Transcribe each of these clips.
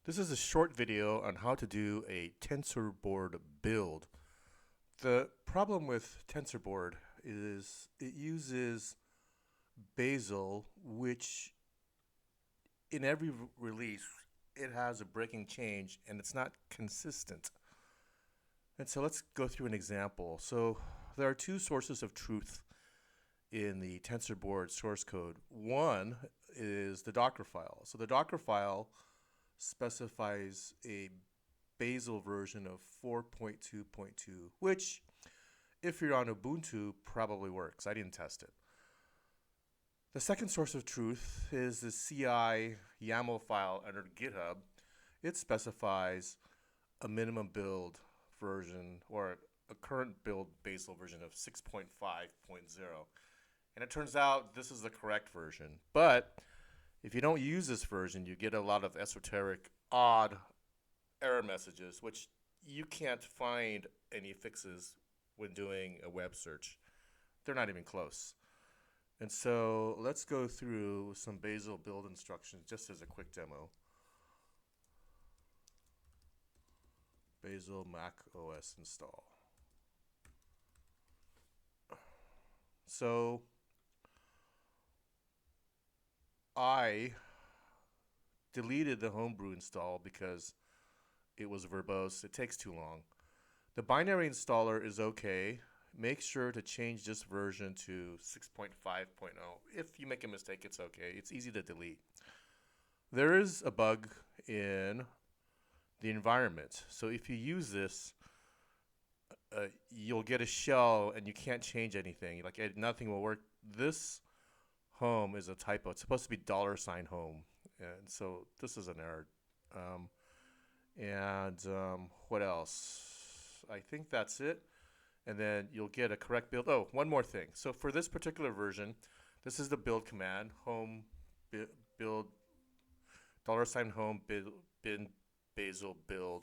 This is a short video on how to do a tensorboard build. The problem with tensorboard is it uses bazel, which in every release it has a breaking change and it's not consistent. And so let's go through an example. So there are two sources of truth in the tensorboard source code. One is the Docker file. So the Docker file specifies a bazel version of 4.2.2, which if you're on Ubuntu probably works. I didn't test it. The second source of truth is the CI YAML file under GitHub. It specifies a minimum build version or a current build bazel version of 6.5.0. And it turns out this is the correct version. But if you don't use this version, you get a lot of esoteric, odd error messages, which you can't find any fixes when doing a web search. They're not even close. And so let's go through some bazel build instructions just as a quick demo. Bazel Mac OS install. So I deleted the homebrew install because it was verbose. It takes too long. The binary installer is okay. Make sure to change this version to 6.5.0. If you make a mistake, it's okay. It's easy to delete. There is a bug in the environment. So if you use this, you'll get a shell and you can't change anything. Like nothing will work. This home is a typo. It's supposed to be $home. And so this is an error. What else? I think that's it. And then you'll get a correct build. Oh, one more thing. So for this particular version, this is the build command, home build $home bin bazel build.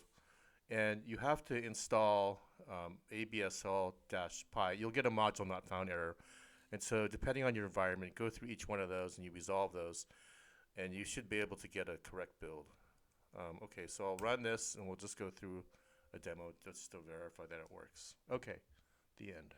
And you have to install absl-pi. You'll get a module not found error. And so depending on your environment, go through each one of those and you resolve those. And you should be able to get a correct build. Okay, so I'll run this and we'll just go through a demo just to verify that it works. Okay, the end.